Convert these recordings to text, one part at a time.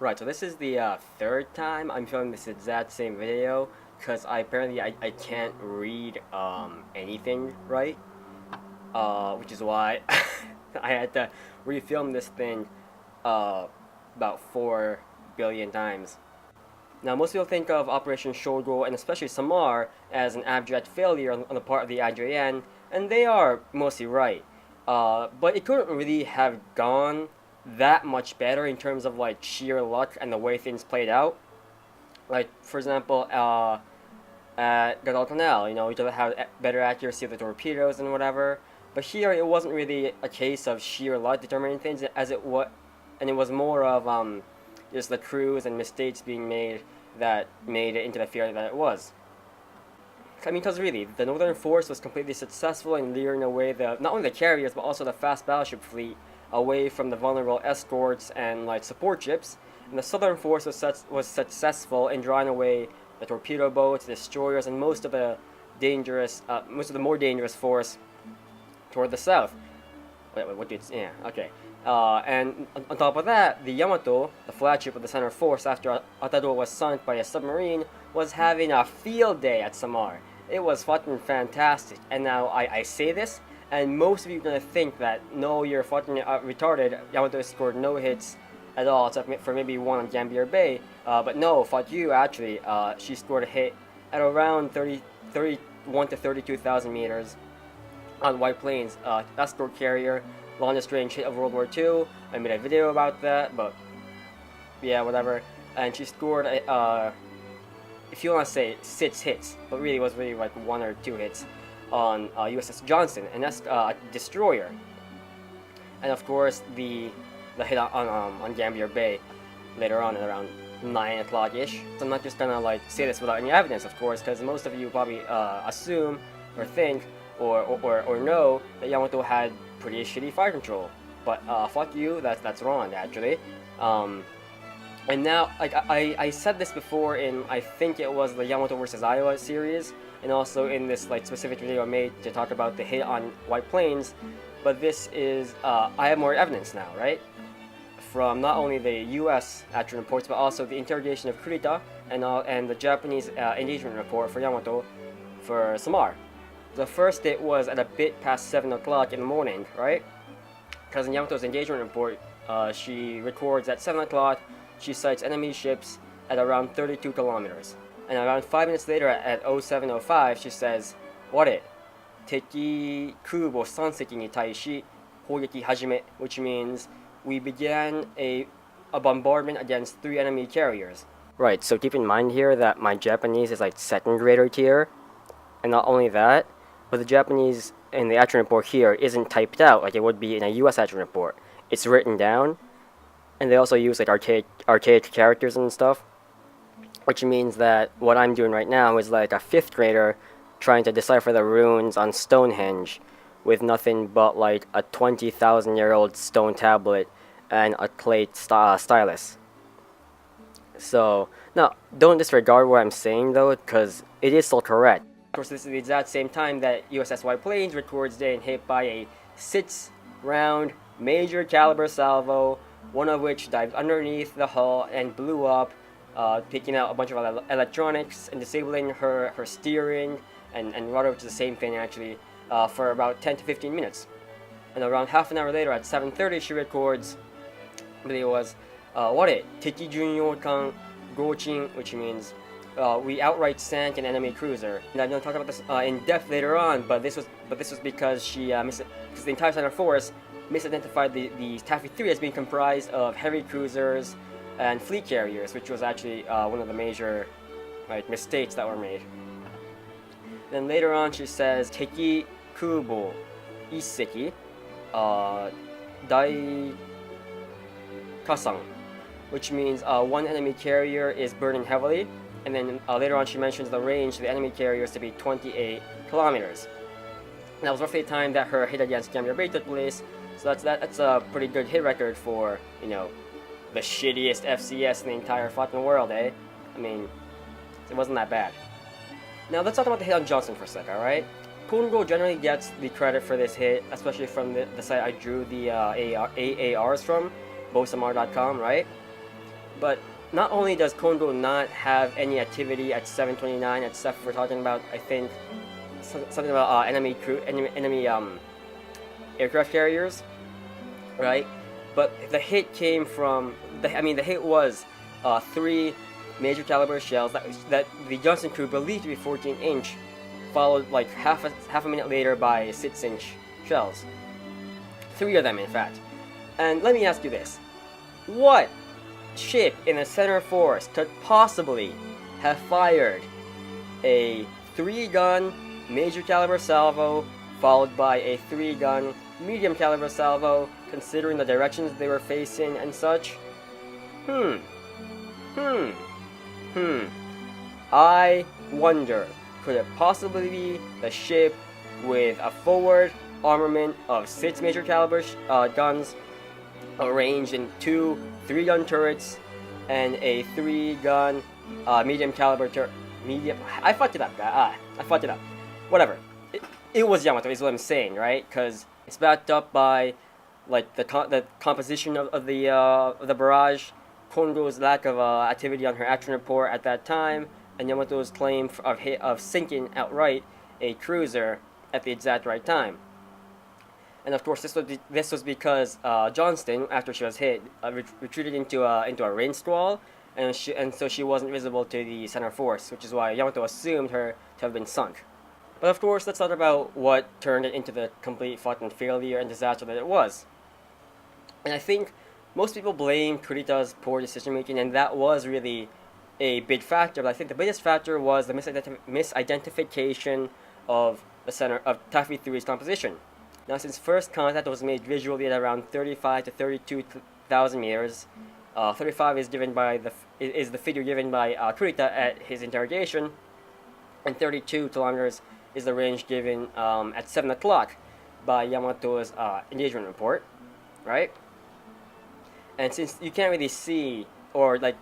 Right, so this is the third time I'm filming this exact same video because I can't read anything right, which is why I had to refilm this thing uh, about 4 billion times. Now, most people think of Operation Shogo and especially Samar as an abject failure on the part of the IJN, and they are mostly right. But it couldn't really have gone that much better in terms of like sheer luck and the way things played out. Like, for example, at Guadalcanal, we could have had better accuracy of the torpedoes and whatever. But here, it wasn't really a case of sheer luck determining things, as it was, and it was more of just the crews and mistakes being made that made it into the failure that it was. I mean, because really, the Northern Force was completely successful in luring away not only the carriers, but also the fast battleship fleet away from the vulnerable escorts and like support ships. And the Southern Force was successful in drawing away the torpedo boats, destroyers, and most of the more dangerous force toward the south. Wait, what did? Yeah, okay. And on top of that, the Yamato, the flagship of the Center Force after Atado was sunk by a submarine, was having a field day at Samar. It was fucking fantastic. And now I say this, and most of you are going to think that, no, you're fucking retarded. Yamato scored no hits at all, except for maybe one on Gambier Bay. But no, fuck you, actually. She scored a hit at around 31 to 32,000 meters on White Plains. Escort carrier, longest range hit of World War II. I made a video about that, but yeah, whatever. And she scored, if you want to say 6 hits, but really it was really like 1 or 2 hits on USS Johnson, and that's a destroyer. And of course, the hit on Gambier Bay later on at around 9 o'clock ish. So I'm not just gonna like say this without any evidence, of course, because most of you probably assume or think or know that Yamato had pretty shitty fire control. But fuck you, that's wrong actually. And now, like I said this before in, I think it was the Yamato vs. Iowa series, and also in this like specific video I made to talk about the hit on White Plains. But this is I have more evidence now, right? From not only the U.S. accident reports, but also the interrogation of Kurita and the Japanese engagement report for Yamato for Samar. The first date was at a bit past 7 o'clock in the morning, right? Because in Yamato's engagement report, she records at 7 o'clock, she sights enemy ships at around 32 kilometers. And around 5 minutes later at 07:05, she says, "Ware, teki kubo 3隻に対し砲撃始め," which means we began a bombardment against 3 enemy carriers. Right, so keep in mind here that my Japanese is like 2nd grader tier. And not only that, but the Japanese in the action report here isn't typed out like it would be in a US action report. It's written down, and they also use like archaic characters and stuff, which means that what I'm doing right now is like a 5th grader trying to decipher the runes on Stonehenge with nothing but like a 20,000-year-old stone tablet and a clay stylus. So, now, don't disregard what I'm saying though, because it is still correct. Of course, this is the exact same time that USS White Plains records getting hit by a 6-round major caliber salvo, one of which dived underneath the hull and blew up, taking out a bunch of electronics and disabling her steering and rudder, which is the same thing actually, for about 10 to 15 minutes. And around half an hour later at 7:30, she records, I believe it was, "Ware, teki junyokan gochin," which means we outright sank an enemy cruiser. And I'm going to talk about this in depth later on, but this was because because the entire Center Force misidentified the Taffy 3 as being comprised of heavy cruisers and fleet carriers, which was actually one of the major mistakes that were made. Then later on, she says, "Teki kubo 1隻, dai kasan," which means 1 enemy carrier is burning heavily. And then later on, she mentions the range of the enemy carriers to be 28 kilometers. And that was roughly the time that her hit against Gambier Bay took place. So that's a pretty good hit record for, the shittiest FCS in the entire fucking world, eh? I mean, it wasn't that bad. Now let's talk about the hit on Johnson for a sec, alright? Kongo generally gets the credit for this hit, especially from the site I drew the AARs from, bosamar.com, right? But not only does Kondo not have any activity at 729, except for talking about, I think, something about enemy aircraft carriers, right? But the hit came from the hit was 3 major caliber shells that the Johnson crew believed to be 14-inch, followed like half a minute later by 6-inch shells. 3 of them, in fact. And let me ask you this: what ship in the center force could possibly have fired a 3-gun major caliber salvo followed by a 3-gun medium caliber salvo, considering the directions they were facing and such? I wonder, could it possibly be the ship with a forward armament of 6 major caliber guns arranged in 2 3-gun turrets and a 3-gun medium caliber I fucked it up, guy. I fucked it up. Whatever. It was Yamato, is what I'm saying, right? Because it's backed up by like the composition of the barrage, Kongo's lack of activity on her action report at that time, and Yamato's claim of sinking outright a cruiser at the exact right time. And of course, this was because Johnston, after she was hit, retreated into a rain squall, and so she wasn't visible to the center force, which is why Yamato assumed her to have been sunk. But of course, let's talk about what turned it into the complete fucking failure and disaster that it was. And I think most people blame Kurita's poor decision making, and that was really a big factor. But I think the biggest factor was the misidentification of the center of Taffy 3's composition. Now, since first contact was made visually at around 35 to 32,000 meters, 35 is the figure given by Kurita at his interrogation, and 32 kilometers is the range given at 7 o'clock by Yamato's engagement report, right? And since you can't really see or like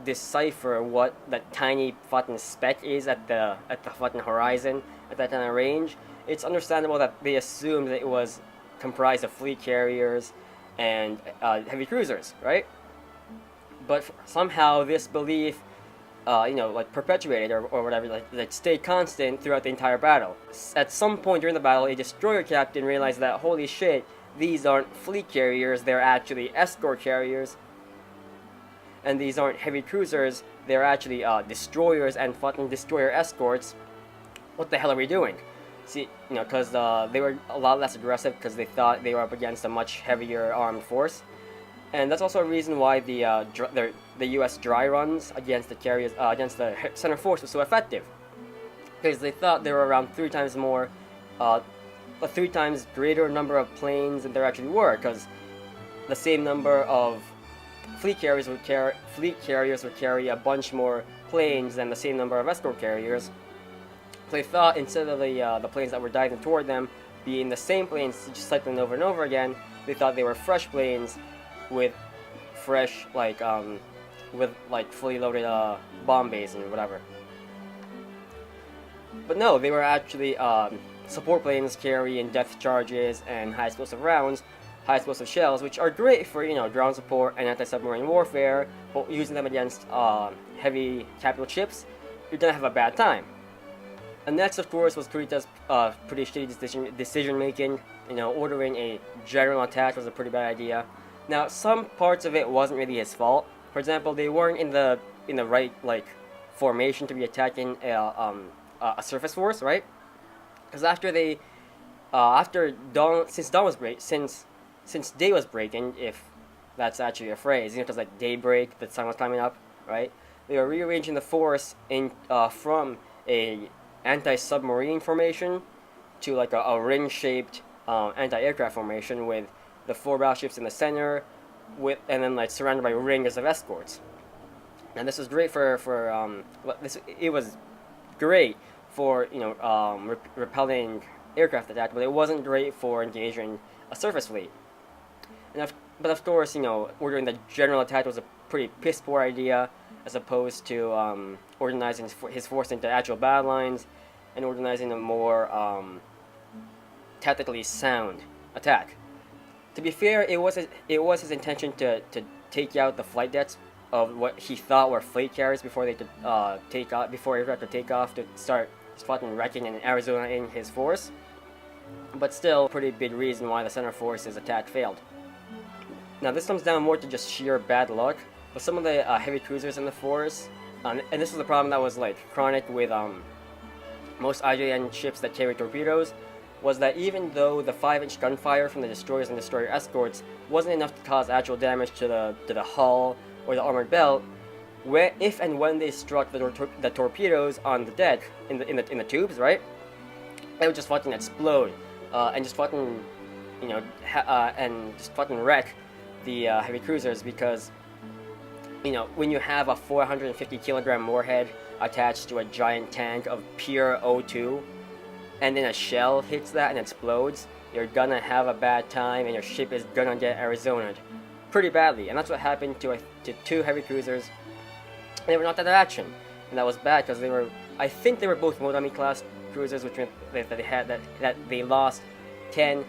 decipher what that tiny fucking speck is at the fucking horizon at that kind of range, it's understandable that they assumed that it was comprised of fleet carriers and heavy cruisers, right? But somehow this belief, perpetuated or whatever, like stayed constant throughout the entire battle. At some point during the battle, a destroyer captain realized that, holy shit, these aren't fleet carriers, they're actually escort carriers. And these aren't heavy cruisers, they're actually destroyers and fucking destroyer escorts. What the hell are we doing? See, because they were a lot less aggressive because they thought they were up against a much heavier armed force. And that's also a reason why the U.S. dry runs against the carriers, against the center force was so effective. Because they thought there were around 3 times more, a 3 times greater number of planes than there actually were. Because the same number of fleet carriers would carry a bunch more planes than the same number of escort carriers. So they thought instead of the planes that were diving toward them being the same planes just cycling over and over again, they thought they were fresh planes with fresh fully loaded bomb bays and whatever. But no, they were actually support planes carrying depth charges and high explosive rounds, high explosive shells, which are great for ground support and anti-submarine warfare. But using them against heavy capital ships, you're gonna have a bad time. And next, of course, was Kurita's pretty shitty decision making. Ordering a general attack was a pretty bad idea. Now, some parts of it wasn't really his fault. For example, they weren't in the right formation to be attacking a surface force, right? Because since day was breaking, if that's actually a phrase, because like daybreak, the sun was coming up, right? They were rearranging the force from a anti-submarine formation to like a ring-shaped anti-aircraft formation with the 4 battleships in the center, and then surrounded by rings of escorts. And this was great it was great for repelling aircraft attack, but it wasn't great for engaging a surface fleet. But of course, ordering the general attack was a pretty piss poor idea, as opposed to organizing his force into actual battle lines and organizing a more tactically sound attack. To be fair, it was his intention to take out the flight decks of what he thought were fleet carriers before they could take off, before aircraft could take off to start fucking wrecking in Arizona in his force. But still, pretty big reason why the Center Force's attack failed. Now this comes down more to just sheer bad luck, but some of the heavy cruisers in the force, and this was the problem that was like chronic with most IJN ships that carry torpedoes, was that even though the 5-inch gunfire from the destroyers and destroyer escorts wasn't enough to cause actual damage to the hull or the armored belt, if and when they struck the torpedoes on the deck in the tubes, right, it would just fucking explode and just fucking and just fucking wreck the heavy cruisers, because when you have a 450 kilogram warhead attached to a giant tank of pure O2, and then a shell hits that and explodes, you're gonna have a bad time and your ship is gonna get Arizonaed pretty badly. And that's what happened to 2 heavy cruisers. They were not out of action, and that was bad because I think they were both Modami class cruisers, which meant that they lost 10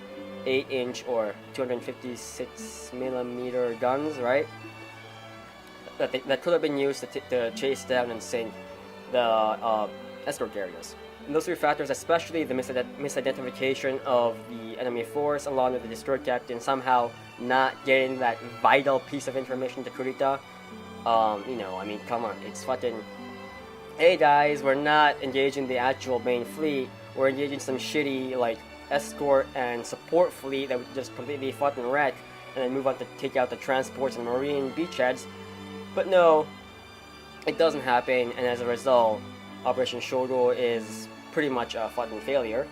8-inch or 256 millimeter guns, right? That could have been used to chase down and sink the escort carriers. And those 3 factors, especially the misidentification of the enemy force along with the destroyer captain somehow not getting that vital piece of information to Kurita. I mean, come on, it's fucking, hey guys, we're not engaging the actual main fleet, we're engaging some shitty, like, escort and support fleet that would just completely fucking wreck, and then move on to take out the transports and marine beachheads. But no, it doesn't happen, and as a result, Operation Shogo is pretty much a fucking failure.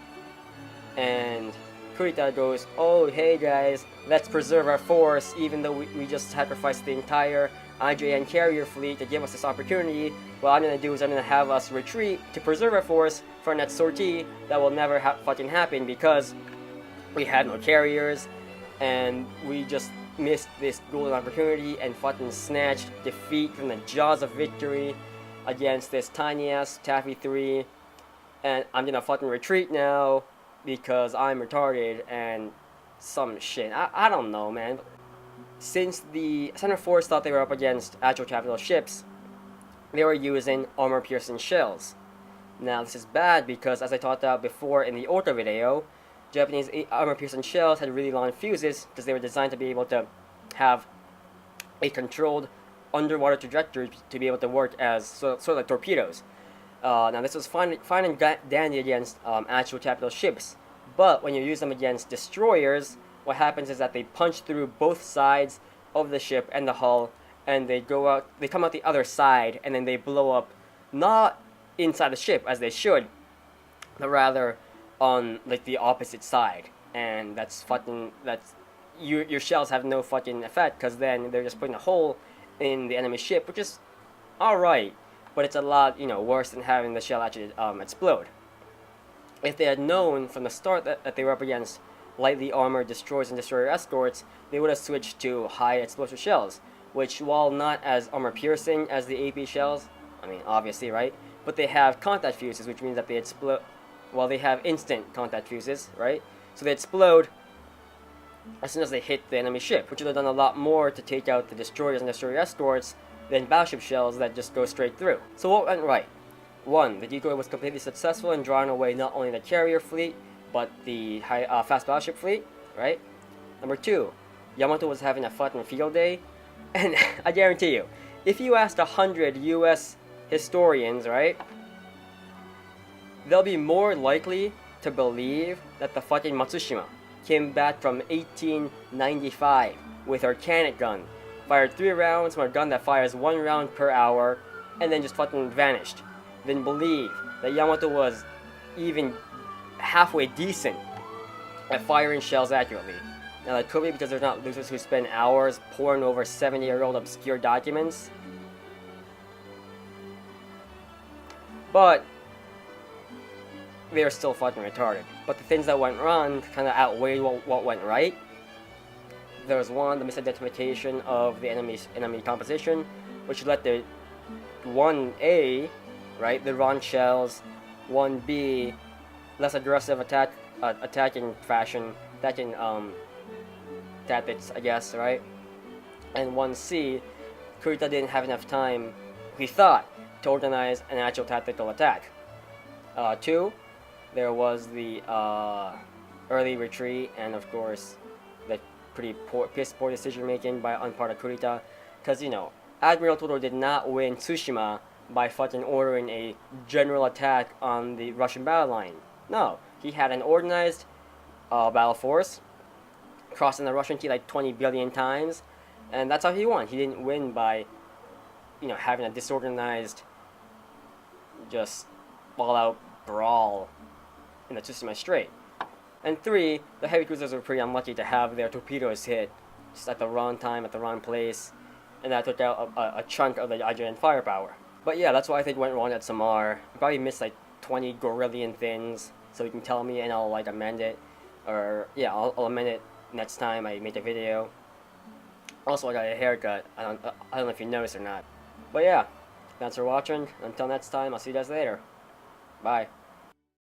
And Kurita goes, oh hey guys, let's preserve our force even though we just sacrificed the entire IJN carrier fleet to give us this opportunity. What I'm gonna do is I'm gonna have us retreat to preserve our force for a next sortie that will never fucking happen because we had no carriers and we just missed this golden opportunity and fucking snatched defeat from the jaws of victory against this tiny ass Taffy 3, and I'm gonna fucking retreat now because I'm retarded and some shit. I don't know, man. Since the Center Force thought they were up against actual capital ships, they were using armor-piercing shells. Now this is bad because, as I talked about before in the Orta video, Japanese armor-piercing shells had really long fuses because they were designed to be able to have a controlled underwater trajectory to be able to work as sort of like torpedoes. Now this was fine and dandy against actual capital ships, but when you use them against destroyers, what happens is that they punch through both sides of the ship and the hull, and they come out the other side, and then they blow up not inside the ship as they should, but rather on like the opposite side, and your shells have no fucking effect because then they're just putting a hole in the enemy ship, which is alright, but it's a lot worse than having the shell actually explode. If they had known from the start that they were up against lightly armored destroyers and destroyer escorts, they would have switched to high explosive shells, which, while not as armor piercing as the AP shells, I mean obviously, right, but they have contact fuses, which means that they explode. Well, they have instant contact fuses, right? So they explode as soon as they hit the enemy ship, which would have done a lot more to take out the destroyers and destroyer escorts than battleship shells that just go straight through. So what went right? 1. The decoy was completely successful in drawing away not only the carrier fleet, but the fast battleship fleet, right? Number 2, Yamato was having a fucking field day, and I guarantee you, if you asked 100 US historians, right, they'll be more likely to believe that the fucking Matsushima came back from 1895 with her cannon gun, fired 3 rounds from a gun that fires 1 round per hour, and then just fucking vanished, than believe that Yamato was even halfway decent at firing shells accurately. Now that could be because they're not losers who spend hours poring over 70-year-old obscure documents, but they are still fucking retarded. But the things that went wrong kind of outweighed what went right. There was 1, the misidentification of the enemy composition, which led to 1A, right, the wrong shells, 1B, less aggressive attacking tactics, I guess, right, and 1C, Kurita didn't have enough time, he thought, to organize an actual tactical attack. 2, there was the early retreat, and of course, the pretty piss poor decision making on part of Kurita, because Admiral Toro did not win Tsushima by fucking ordering a general attack on the Russian battle line. No, he had an organized battle force, crossing the Russian key like 20 billion times, and that's how he won. He didn't win by, having a disorganized, just all-out brawl in the Tsushima Strait. And 3, the heavy cruisers were pretty unlucky to have their torpedoes hit just at the wrong time, at the wrong place, and that took out a chunk of the IJN firepower. But yeah, that's what I think went wrong at Samar. I probably missed like 20 gorillion things, so you can tell me and I'll like amend it. Or yeah, I'll amend it next time I make a video. Also, I got a haircut. I don't know if you noticed or not. But yeah, thanks for watching. Until next time, I'll see you guys later. Bye.